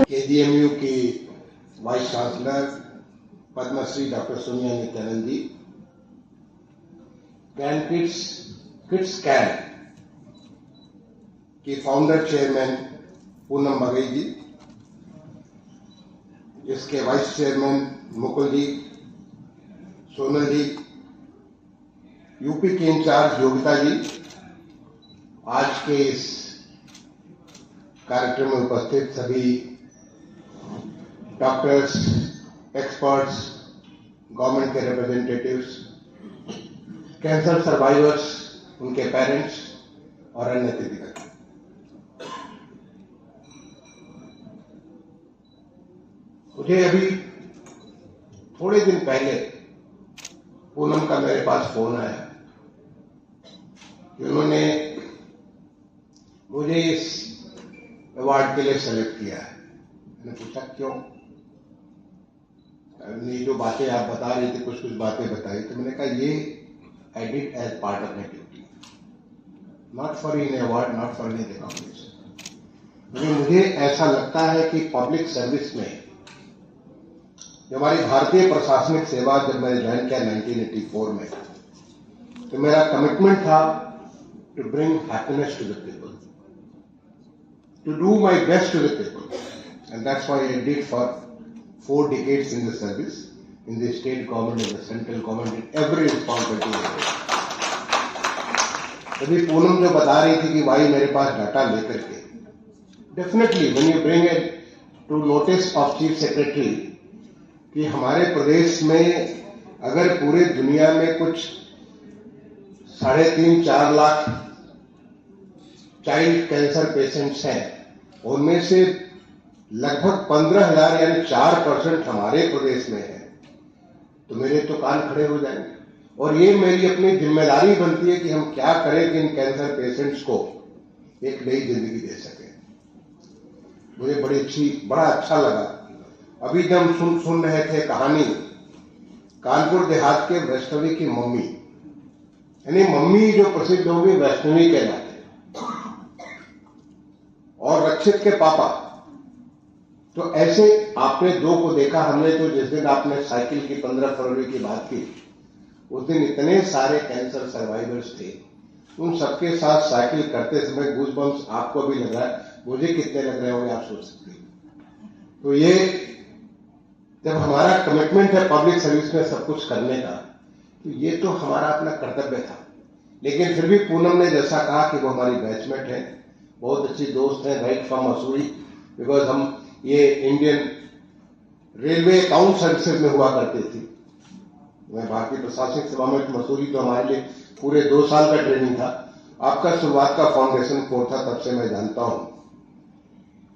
KGMU की vice chancellor Padmashri doctor Sonia Nityanand ji, can kids can की founder chairman Poonam Baghel ji, इसके vice chairman Mukul ji, Sonal ji, UP के इंचार्ज योगिता जी, आज के इस कार्यक्रम में उपस्थित सभी डॉक्टर्स, एक्सपर्ट्स, गवर्नमेंट के रिप्रेजेंटेटिव्स, कैंसर सर्वाइवर्स, उनके पेरेंट्स और अन्य अतिथिगण। मुझे अभी थोड़े दिन पहले पूनम का मेरे पास फोन आया कि उन्होंने मुझे इस अवार्ड के लिए सेलेक्ट किया है। मैंने पूछा क्यों? ये जो बातें आप बता रही थी, कुछ बातें बताई, तो मैंने कहा ये I did as part of my duty, not for any award, not for any recognition. मुझे ऐसा लगता है कि पब्लिक सर्विस में जो हमारी भारतीय प्रशासनिक सेवा जब मैंने ज्वाइन किया 1984 में, तो मेरा कमिटमेंट था to bring happiness to the people, to do my best to the people, and that's why I did for 4 decades in the service, in the state government, in the central government, in every responsibility. अभी पूनम जो बता रही थी कि भाई मेरे पास data लेकर के, definitely when you bring it to notice of chief secretary कि हमारे प्रदेश में अगर पूरे दुनिया में कुछ 3.5-4 लाख चाइल्ड कैंसर पेशेंट्स हैं, उनमें से लगभग 15,000 यानी 4% हमारे प्रदेश में है, तो मेरे तो कान खड़े हो जाएंगे। और ये मेरी अपनी जिम्मेदारी बनती है कि हम क्या करें कि इन कैंसर पेशेंट्स को एक नई जिंदगी दे सकें। मुझे बड़ा अच्छा लगा अभी जब हम सुन रहे थे कहानी कानपुर देहात के वैष्णवी की मम्मी, यानी मम्मी जो प्रसिद्ध होगी वैष्णवी के नाते, और रक्षित के पापा। तो ऐसे आपने 2 को देखा। हमने तो जिस दिन आपने साइकिल की 15 फरवरी की बात की, उस दिन इतने सारे कैंसर सर्वाइवर्स थे, उन सबके साथ साइकिल करते समय गूज़बम्स आपको भी लग रहा है, मुझे कितने लग रहे होंगे आप सोच सकते हैं। तो ये जब हमारा कमिटमेंट है पब्लिक सर्विस में सब कुछ करने का, तो ये तो हमारा अपना कर्तव्य था। लेकिन फिर भी पूनम ने जैसा कहा कि वो हमारी बैचमेट है, बहुत अच्छी दोस्त है, राइट फ्रॉम मसूरी, बिकॉज हम ये इंडियन रेलवे अकाउंट सर्विसेज में हुआ करती थी। मैं भारतीय प्रशासनिक सेवा में, मसूरी तो हमारे लिए पूरे 2 साल का ट्रेनिंग था। आपका शुरुआत का फाउंडेशन कोर्स था, तब से मैं जानता हूं।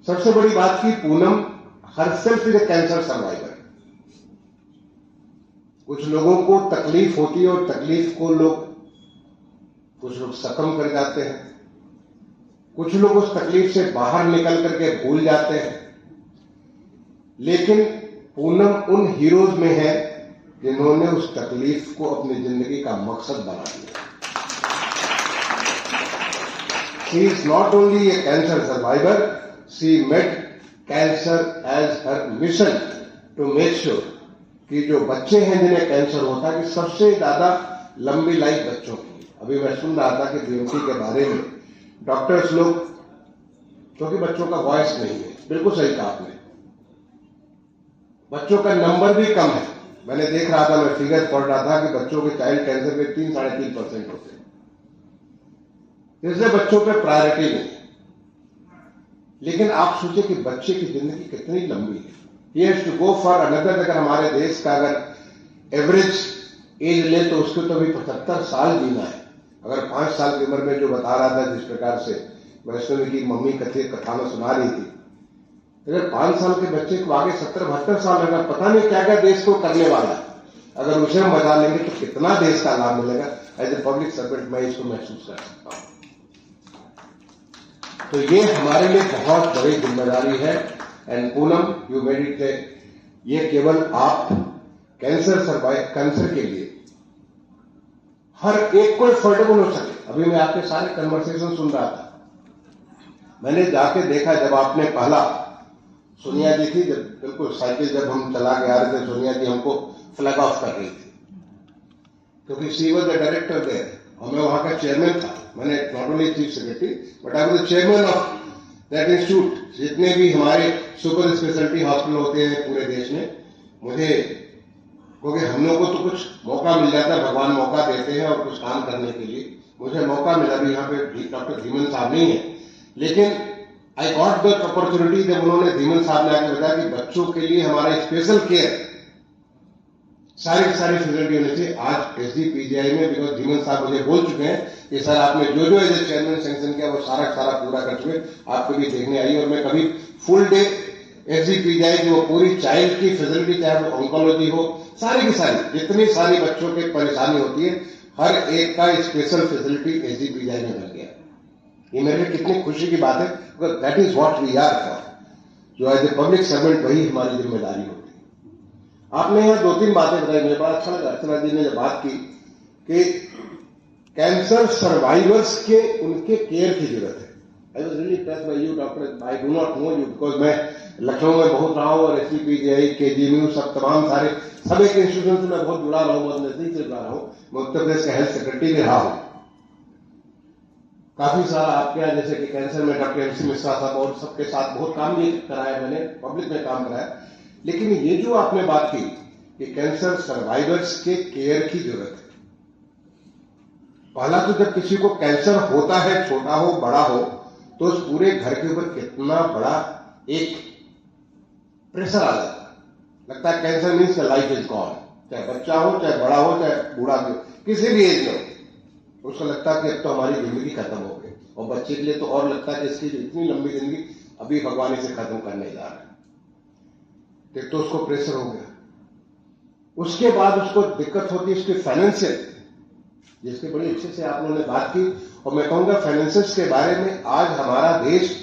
सबसे बड़ी बात की Poonam herself is a cancer survivor. कुछ लोगों को तकलीफ होती है और तकलीफ को कुछ लोग सकम कर जाते हैं, कुछ लोग उस तकलीफ से बाहर निकल करके भूल जाते हैं। लेकिन पूनम उन हीरोज में है जिन्होंने उस तकलीफ को अपनी जिंदगी का मकसद बना दिया। She is not only a cancer survivor, she made cancer as her mission to make sure कि जो बच्चे हैं जिन्हें कैंसर होता है, कि सबसे ज्यादा लंबी लाइफ बच्चों की। अभी मैं सुन रहा था कि बीएमसी के बारे में डॉक्टर्स लोग, क्योंकि बच्चों का वॉइस नहीं है, बिल्कुल सही कहा आपने, बच्चों का नंबर भी कम है। मैंने देख रहा था, मैं फिगर पढ़ रहा था कि बच्चों के चाइल्ड कैंसर के 3-3.5% होते हैं, इसलिए बच्चों पे प्रायोरिटी नहीं। लेकिन आप सोचिए कि बच्चे की जिंदगी कितनी लंबी है। He has to go for another, अगर हमारे देश का अगर एवरेज एज ले तो उसको तो अभी 75 साल जीना है। अगर 5 साल की उम्र में जो बता रहा था, जिस प्रकार से वैष्णवी की मम्मी कथा में सुना रही थी, अगर 5 साल के बच्चे को आगे 70-72 साल लगा, पता नहीं क्या क्या देश को करने वाला है। अगर उसे हम बचा लेंगे तो कितना देश का लाभ मिलेगा। एज ए पब्लिक सर्वेंट मैं इसको महसूस कर सकता हूं। तो ये हमारे लिए बहुत बड़ी जिम्मेदारी है। And Poonam, you made it, ये केवल आप कैंसर के लिए हर एक को अफोर्डेबल हो सके। अभी मैं आपके सारे कन्वर्सेशन सुन रहा था, मैंने जाके देखा जब आपने पहला सोनिया जी थी, जब बिल्कुल साइकिल जब हम चला के आ रहे थे, सोनिया जी हमको फ्लैग ऑफ कर रही थी, क्योंकि she was the director there और मैं वहां का चेयरमैन था। मैंने not only chief secretary but I was the chairman of that institute. जितने भी हमारे सुपर स्पेशलिटी हॉस्पिटल होते हैं पूरे देश में, मुझे, क्योंकि हम लोगों को तो कुछ मौका मिल जाता है, भगवान मौका देते हैं और कुछ काम करने के लिए, मुझे मौका मिला भी। यहाँ पे डॉक्टर धीमन साहब नहीं है, लेकिन आई गॉट द अपॉर्चुनिटी जब उन्होंने, धीमन साहब ने आके बताया कि बच्चों के लिए हमारा स्पेशल केयर सारी फैसिलिटी होनी चाहिए। आज एसजीपीजीआई में, बिकॉज धीमन साहब मुझे बोल चुके हैं कि सर आपने जो एज ए चेयरमैन सैंक्शन किया वो सारा पूरा कर चुके, आप कभी देखने आइए। और मैं कभी फुल डे एसजीपीजीआई की वो पूरी चाइल्ड की फैसिलिटी, चाहे वो ऑन्कोलॉजी हो, सारी की सारी जितनी सारी बच्चों की परेशानी होती है, हर एक का स्पेशल फैसिलिटी एसजीपीजीआई में मिल गया। ये मेरे लिए कितनी खुशी की बात है, because that is what we are for. जो एज ए पब्लिक सर्वेंट वही हमारी जिम्मेदारी होती है। आपने यहाँ 2-3 बातें बताई, मुझे बड़ा अच्छा लगा। अर्चना जी ने जब बात की कि कैंसर सर्वाइवर्स के उनके केयर की जरूरत है। I was really impressed by you doctor. I do not know you because मैं लखनऊ में बहुत रहा हूँ और एसजीपीजीआई, केजीएमयू, सब तमाम सारे सब एक इंस्टीट्यूशन से मैं बहुत जुड़ा रहा हूँ, बहुत नजदीक से जुड़ा रहा हूँ। मैं उत्तर प्रदेश का हेल्थ सेक्रेटरी भी रहा हूँ। काफी सारा आपके यहाँ जैसे कि कैंसर में डॉक्टर एमसी मिश्रा साहब और सबके साथ बहुत काम भी कराया मैंने, पब्लिक में काम कराया। लेकिन ये जो आपने बात की कि कैंसर सर्वाइवर्स के केयर की जरूरत है, पहला तो जब किसी को कैंसर होता है, छोटा हो बड़ा हो, तो उस पूरे घर के ऊपर कितना बड़ा एक प्रेशर आ जाता है। लगता है cancer means life is gone, चाहे बच्चा हो, चाहे बड़ा हो, चाहे बूढ़ा हो, किसी भी एज में हो, उसको लगता है कि अब तो हमारी जिंदगी खत्म हो गई। और बच्चे के लिए तो और लगता है कि इसकी इतनी लंबी जिंदगी अभी भगवान इसे खत्म करने जा रहा है। तो उसको प्रेशर हो गया। उसके बाद उसको दिक्कत होती है उसके फाइनेंशियल, जिसके बड़ी अच्छे से आप लोगों ने बात की। और मैं कहूंगा फाइनेंसियल्स के बारे में आज हमारा देश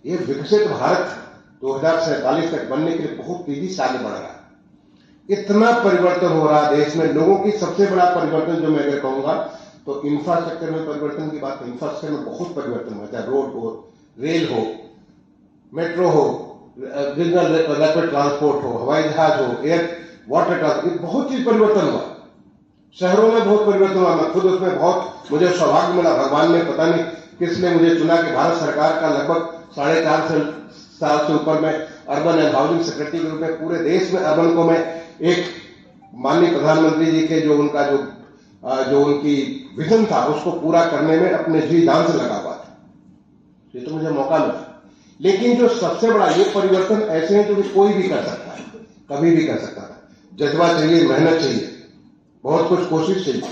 ये विकसित भारत 2047 तक बनने के लिए बहुत तेजी से आगे बढ़ रहा है। इतना परिवर्तन हो रहा है देश में। लोगों की सबसे बड़ा परिवर्तन जो मैं अगर कहूंगा तो इंफ्रास्ट्रक्चर में परिवर्तन की बात, इंफ्रास्ट्रक्चर में बहुत परिवर्तन हुआ, चाहे रोड हो, रेल हो, मेट्रो हो, रीजनल रैपिड ट्रांसपोर्ट हो, हवाई जहाज हो, एयर वाटर ट्रांसपोर्ट, बहुत चीज परिवर्तन हुआ। शहरों में बहुत परिवर्तन हुआ। मैं खुद उसमें बहुत, मुझे सौभाग्य मिला, भगवान ने पता नहीं किसने मुझे चुना कि भारत सरकार का लगभग 4.5 साल से ऊपर में अर्बन एंड हाउसिंग सेक्रेटरी के रूप में पूरे देश में अर्बन को मैं एक माननीय प्रधानमंत्री जी के जो उनका जो उनकी विजन था उसको पूरा करने में अपने जी जान से लगा हुआ था। ये तो मुझे मौका मिला। लेकिन जो सबसे बड़ा ये परिवर्तन ऐसे हैं जो कोई भी कर सकता है, कभी भी कर सकता है। जज्बा चाहिए, मेहनत चाहिए, बहुत कुछ कोशिश चाहिए,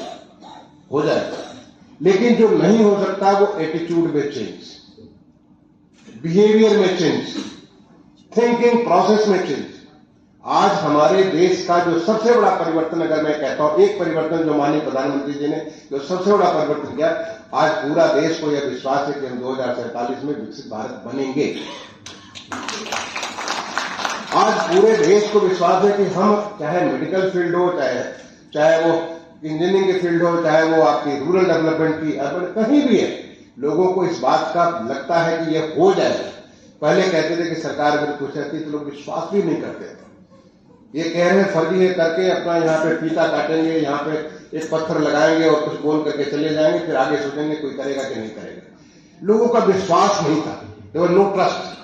हो जाएगा। लेकिन जो नहीं हो सकता वो एटीट्यूड में चेंज, बिहेवियर में चेंज, थिंकिंग प्रोसेस में चेंज। आज हमारे देश का जो सबसे बड़ा परिवर्तन, अगर मैं कहता हूं एक परिवर्तन जो माननीय प्रधानमंत्री जी ने जो सबसे बड़ा परिवर्तन किया, आज पूरा देश को यह विश्वास है कि हम 2047 में विकसित भारत बनेंगे। आज पूरे देश को विश्वास है कि हम, चाहे मेडिकल फील्ड हो, चाहे वो इंजीनियरिंग की फील्ड हो, चाहे वो आपकी रूरल डेवलपमेंट की, अर्बन, कहीं भी है, लोगों को इस बात का लगता है कि यह हो जाएगा। पहले कहते थे कि सरकार अगर कुछ रहती तो लोग विश्वास भी नहीं करते थे। ये कह रहे हैं फर्जी है करके अपना यहाँ पे फीता काटेंगे, यहाँ पे एक पत्थर लगाएंगे और कुछ बोल करके चले जाएंगे, फिर आगे सोचेंगे कोई करेगा कि नहीं करेगा। लोगों का विश्वास नहीं था, देयर नो ट्रस्ट।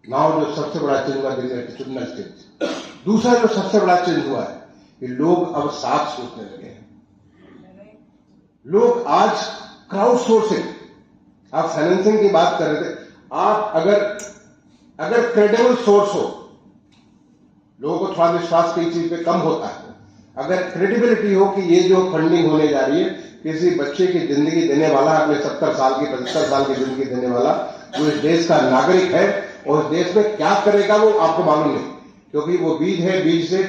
नाउ जो सबसे बड़ा चेंज हुआ एटीट्यूडनल चेंज। दूसरा जो सबसे बड़ा चेंज हुआ है कि लोग अब साथ सोचने लगे हैं। लोग आज क्राउड सोर्सिंग, आप फाइनेंसिंग की बात कर रहे थे, आप अगर क्रेडिबल सोर्स हो, लोगों को थोड़ा विश्वास की चीज पे कम होता है। अगर क्रेडिबिलिटी हो कि ये जो फंडिंग होने जा रही है किसी बच्चे की जिंदगी देने वाला, अपने 70 साल की 75 साल की जिंदगी देने वाला, जो इस देश का नागरिक है और इस देश में क्या करेगा वो आपको मालूम नहीं, क्योंकि वो बीज है, बीज से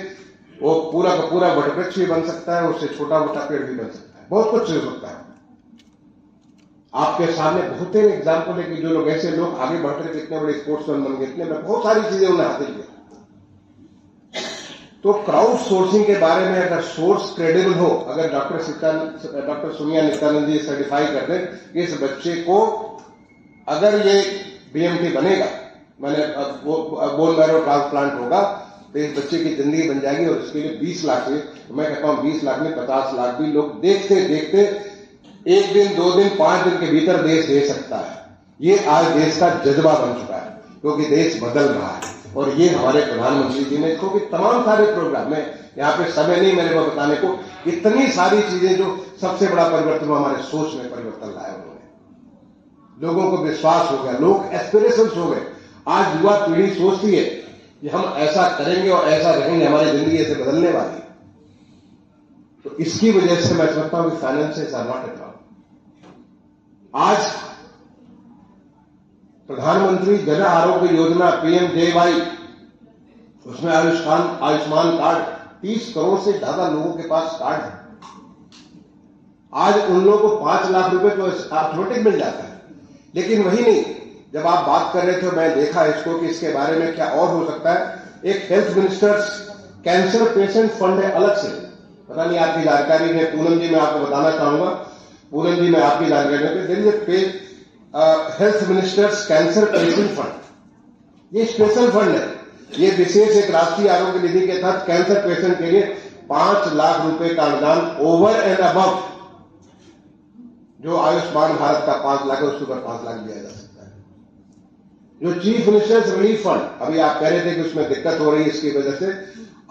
वो पूरा का पूरा वटवृक्ष भी बन सकता है, उससे छोटा मोटा पेड़ भी बन सकता है, बहुत कुछ हो सकता है। आपके सामने बहुत ही एग्जाम्पल है कि जो लोग ऐसे लोग आगे बढ़कर कितने बड़े स्पोर्ट्समैन बन गए, इतने बहुत सारी चीजें उन्हें हासिल की। तो क्राउड सोर्सिंग के बारे में अगर सोर्स क्रेडिबल हो, अगर डॉक्टर सोनिया नित्यानंद जी सर्टिफाई कर दें कि इस बच्चे को अगर ये बीएमटी बनेगा मैंने वो बोन मैरो ट्रांसप्लांट होगा तो इस बच्चे की जिंदगी बन जाएगी, और इसके लिए 20 लाख से, मैं कहता हूं 20 लाख में 50 लाख भी लोग देखते देखते 1 दिन 2 दिन 5 दिन के भीतर देश दे सकता है। ये आज देश का जज्बा बन चुका है, क्योंकि देश बदल रहा है। और ये हमारे प्रधानमंत्री जी ने, क्योंकि तमाम सारे प्रोग्राम में, यहाँ पे समय नहीं मेरे को बताने को, इतनी सारी चीजें जो सबसे बड़ा परिवर्तन हमारे सोच में परिवर्तन लाया उन्होंने। लोगों को विश्वास हो गया, लोग एस्पिरेशंस हो गए। आज युवा पीढ़ी सोचती है कि हम ऐसा करेंगे और ऐसा रहेंगे, हमारी जिंदगी ऐसे बदलने वाली है। तो इसकी वजह से मैं समझता हूं कि finances are not a problem. आज प्रधानमंत्री जन आरोग्य योजना PMJY, उसमें आयुष्मान कार्ड 30 करोड़ से ज्यादा लोगों के पास कार्ड है। आज उन लोगों को 5 लाख रुपए तो ऑटोमेटिक मिल जाता है। लेकिन वही नहीं, जब आप बात कर रहे थे मैं देखा इसको कि इसके बारे में क्या और हो सकता है। एक health ministers cancer patient fund है अलग से, पता नहीं आपकी जानकारी में, पूनम जी मैं आपको बताना चाहूंगा, पूनम जी मैं आपकी जानकारी में, health ministers cancer patient fund, ये स्पेशल फंड है। ये विशेष एक राष्ट्रीय आरोग्य निधि के तहत कैंसर पेशेंट के लिए 5 लाख रुपए का अनुदान ओवर एंड अबव जो आयुष्मान भारत का 5 लाख है, उसके ऊपर 5 लाख दिया जा सकता है। जो चीफ मिनिस्टर्स रिलीफ फंड, अभी आप कह रहे थे कि उसमें दिक्कत हो रही है, इसकी वजह से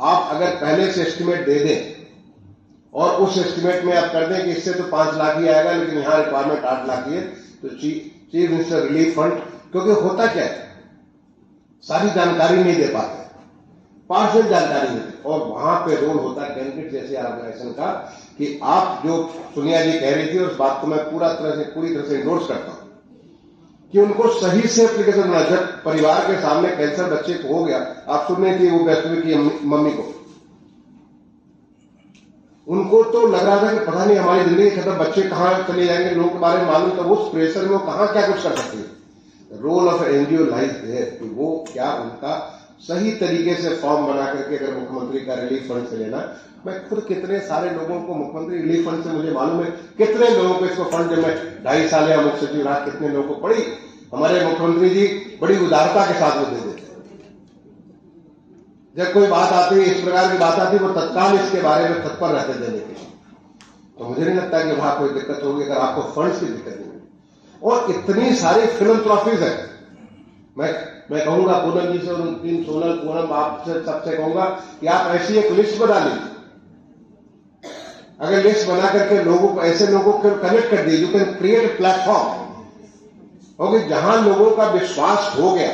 आप अगर पहले से एस्टिमेट दे दें और उस एस्टिमेट में आप कर दें कि इससे तो 5 लाख ही आएगा, लेकिन यहां रिक्वायरमेंट 8 लाख की है, तो चीफ मिनिस्टर रिलीफ फंड, क्योंकि होता क्या है, सारी जानकारी नहीं दे पाते, पार्शियल जानकारी नहीं देते, और वहां पे रोल होता है कैंडिडेट जैसे ऑर्गेनाइजेशन का कि आप जो सोनिया जी कह रही थी उस बात को मैं पूरी तरह से इंडोर्स करता हूं कि उनको सही से एप्लीकेशन बनाना। जब परिवार के सामने कैंसर बच्चे को हो गया, आप सुन रही थी वो वैष्णवी की मम्मी को, उनको तो लग रहा था कि पता नहीं हमारी जिंदगी खत्म, बच्चे कहां चले जाएंगे, लोगों के बारे में मालूम, तो उस प्रेशर में वो कहां क्या कुछ कर सकती है। रोल ऑफ एनजीओ लाइफ है कि वो क्या उनका सही तरीके से फॉर्म बना करके, अगर मुख्यमंत्री का रिलीफ फंड से लेना, मैं खुद कितने सारे लोगों को मुख्यमंत्री रिलीफ फंड से मुझे मालूम है कितने लोगों को इसको फंड, जब मैं 2.5 साल या मुख्य सचिव रहा, कितने लोगों को बड़ी हमारे मुख्यमंत्री जी बड़ी उदारता के साथ वो दे देते। जब कोई बात आती, इस प्रकार की बात आती, वो तत्काल इसके बारे में तत्पर रहते देने के। तो मुझे नहीं लगता कि वहां कोई दिक्कत होगी अगर आपको फंड्स की दिक्कत नहीं होगी। और इतनी सारी फिलैंथ्रोपीज है, मैं कहूंगा पूनम जी से और टीम सोनल, पूनम आपसे सबसे कहूंगा कि आप ऐसी एक लिस्ट बना लीजिए। अगर लिस्ट बना करके लोगों को, ऐसे लोगों को कनेक्ट कर दीजिए, you can create a platform, क्योंकि जहां लोगों का विश्वास हो गया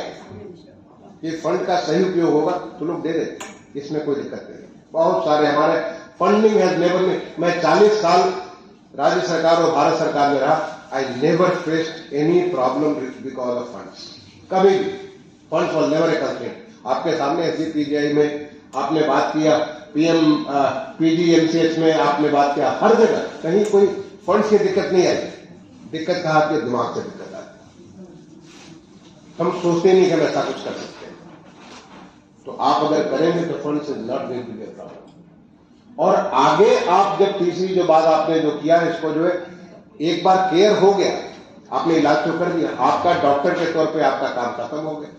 कि फंड का सही उपयोग होगा तो लोग दे देते, इसमें कोई दिक्कत नहीं। बहुत सारे हमारे फंडिंग हैज नेवर, मैं 40 साल राज्य सरकार और भारत सरकार में रहा, I never faced any problem because of funds, कभी भी funds was never a constraint. आपके सामने SGPGI में आपने बात किया, PGMCH में आपने बात किया, हर जगह कहीं कोई फंड्स की दिक्कत नहीं आई। दिक्कत कहा आपके दिमाग से दिक्कत आती, हम सोचते नहीं कि हम ऐसा कुछ कर सकते हैं। तो आप अगर करेंगे तो funds is not going to be a problem. और आगे आप जब तीसरी जो बात आपने जो किया, इसको जो है एक बार केयर हो गया, आपने इलाज तो कर दिया, आपका डॉक्टर के तौर पे आपका काम खत्म हो गया।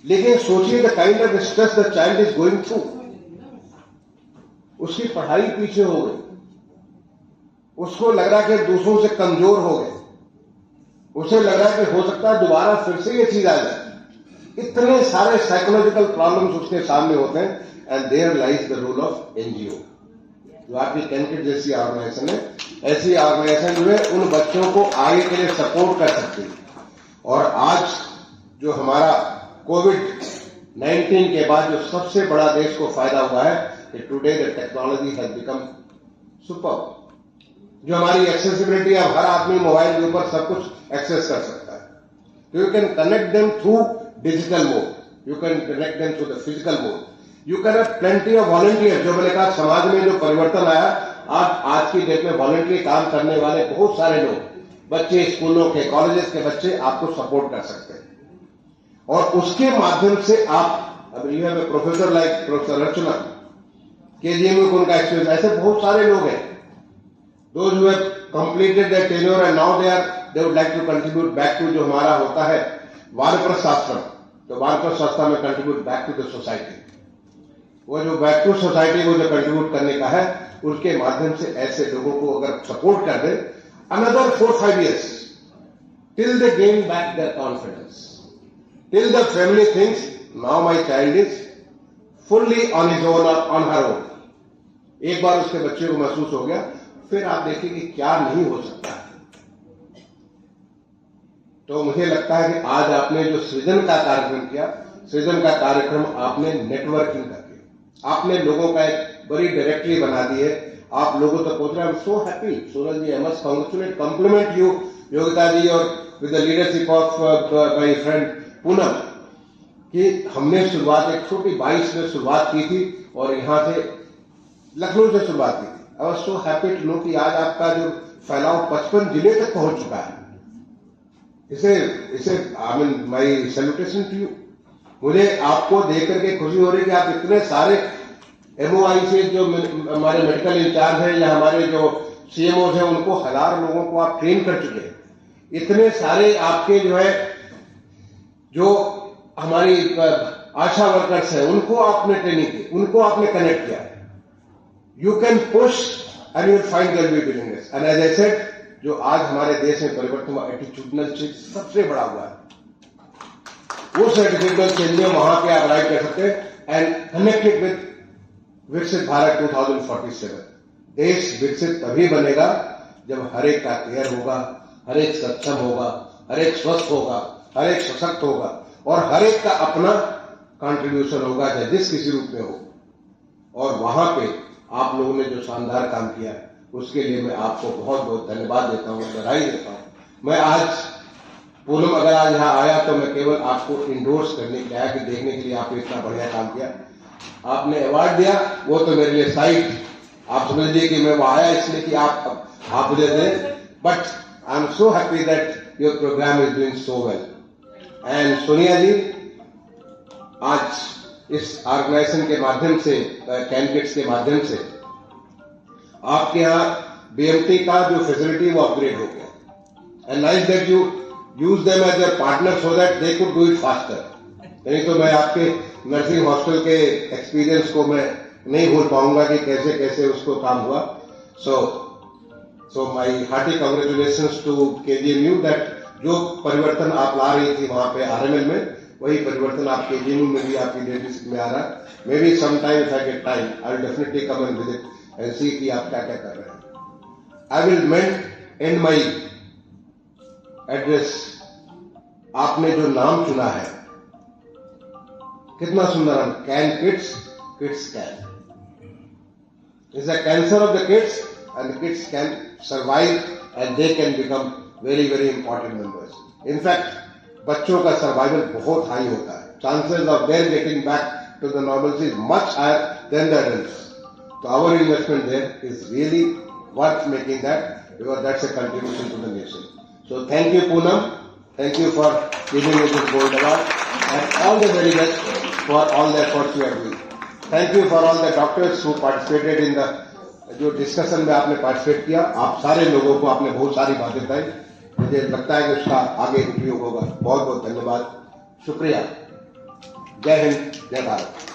लेकिन सोचिए the kind of stress the child is going through, उसकी पढ़ाई पीछे हो गई, उसको लग रहा कि दूसरों से कमजोर हो गए, उसे लग रहा है कि हो सकता है दोबारा फिर से ये चीज आ जाए। इतने सारे साइकोलॉजिकल प्रॉब्लम्स उसके सामने होते हैं, and there lies the role of NGO. जो आपकी कैंडिडेट जैसी ऑर्गेनाइजेशन है, ऐसी ऑर्गेनाइजेशन जो है उन बच्चों को आगे के लिए सपोर्ट कर सकती है। और आज जो हमारा कोविड-19 के बाद जो सबसे बड़ा देश को फायदा हुआ है कि today the technology has become super. जो हमारी एक्सेसिबिलिटी, अब हर आदमी मोबाइल के ऊपर सब कुछ एक्सेस कर सकता है। तो you can connect them through digital mode, you can connect them through the physical mode, you can have plenty of volunteer. जो मैंने कहा समाज में जो परिवर्तन आया, आज की डेट में वॉलंटियर काम करने वाले बहुत सारे लोग, बच्चे, स्कूलों के, कॉलेजेस के बच्चे आपको सपोर्ट कर सकते हैं। और उसके माध्यम से आप, अब you have a professor like professor Rachna, KGM को उनका एक्सपीरियंस, ऐसे बहुत सारे लोग हैं, those who have completed their tenure and now they would like to contribute back to जो हमारा होता है वानप्रस्थ आश्रम, तो वानप्रस्थ आश्रम में contribute back to the society, वो जो बैक टू सोसाइटी को जो कंट्रीब्यूट करने का है, उसके माध्यम से ऐसे लोगों को अगर सपोर्ट कर दे, another 4-5 years till they gain back their confidence, till the family thinks now my child is fully on his own or on her own. एक बार उसके बच्चे को महसूस हो गया, फिर आप देखिए कि क्या नहीं हो सकता है। तो मुझे लगता है कि आज आपने जो सृजन का कार्यक्रम किया, सृजन का कार्यक्रम आपने नेटवर्किंग का किया, आपने लोगों का एक बड़ी डायरेक्टरी बना दी है, आप लोगों तक पहुंच रहे हैं। I am so happy Sonal ji, I must congratulate, compliment you Yogita ji और with the leadership of my friend Poonam, कि हमने शुरुआत एक छोटी 22 में शुरुआत की थी और यहां से लखनऊ से शुरुआत की थी। I was so happy to know कि आज आपका जो फैलाव 55 जिले तक पहुंच चुका है। इसे I mean my salutation to you. मुझे आपको देख करके खुशी हो रही कि आप इतने सारे एमओआई से जो हमारे मेडिकल इंचार्ज है या हमारे जो सीएमओ है, उनको 1000 लोगों को आप ट्रेन कर चुके हैं। इतने सारे आपके जो है जो हमारी आशा वर्कर्स है, उनको आपने ट्रेनिंग की, उनको आपने कनेक्ट किया। You can push and you find their willingness. And as I said, जो आज हमारे देश में परिवर्तन हुआ, एटीट्यूडनल चेंज सबसे बड़ा हुआ है। उस एटीट्यूडनल चेंज में वहां पे आप अराइव कर सकते हैं एंड कनेक्टेड विद विकसित भारत 2047। देश विकसित तभी बनेगा जब हर एक का केयर होगा, हर एक सक्षम होगा, हर एक स्वस्थ होगा, हर एक सशक्त होगा और हर एक का अपना कंट्रीब्यूशन होगा, चाहे जिस किसी रूप में हो। और वहां पे आप लोगों ने जो शानदार काम किया है, उसके लिए मैं आपको बहुत बहुत धन्यवाद देता हूं, बधाई देता हूं। मैं आज पूनम अगर आज यहाँ आया तो मैं केवल आपको इंडोर्स करने के लिए आया, कि देखने के लिए आपने इतना बढ़िया काम किया। आपने अवार्ड दिया, वो तो मेरे लिए साइड, आप समझ लीजिए कि मैं वहां आया इसलिए कि आप मुझे दे, but I am so happy that your programme is doing so well. And Sonia ji, आज इस ऑर्गेनाइजेशन के माध्यम से, कैंडिडेट्स के माध्यम से आपके यहाँ बीएमटी का जो फैसिलिटी वो अपग्रेड हो गया। And nice that you use them as your partner so that they could do it faster. नहीं तो मैं आपके नर्सिंग हॉस्टल के एक्सपीरियंस को मैं नहीं भूल पाऊंगा कि कैसे कैसे उसको काम हुआ। So my hearty congratulations to KGMU that जो परिवर्तन आप ला रही थी वहां पे आरएमएल में, वही परिवर्तन आप केजीएमयू में भी आपकी लीडरशिप में आ रहा है। Maybe some time if I get time I will definitely come and visit and see कि आप क्या क्या कर रहे हैं। I will and my address. आपने जो नाम चुना है, कितना सुंदर नाम, can kids, kids can. Is a cancer of the kids and the kids can survive and they can become very very important members. In fact बच्चों का सर्वाइवल बहुत हाई होता है, chances of their getting back to the normalcy is much higher than the adults. So our investment there is really worth making that, because that's a contribution to the nation. So thank you Poonam, thank you for giving me this gold award, and all the very best for all the efforts you are doing. Thank you for all the doctors who participated in the जो discussion में आपने participate किया। आप सारे लोगों को आपने बहुत सारी बातें बताई, मुझे लगता है कि उसका आगे उपयोग होगा। बहुत बहुत धन्यवाद, शुक्रिया। जय हिंद, जय भारत।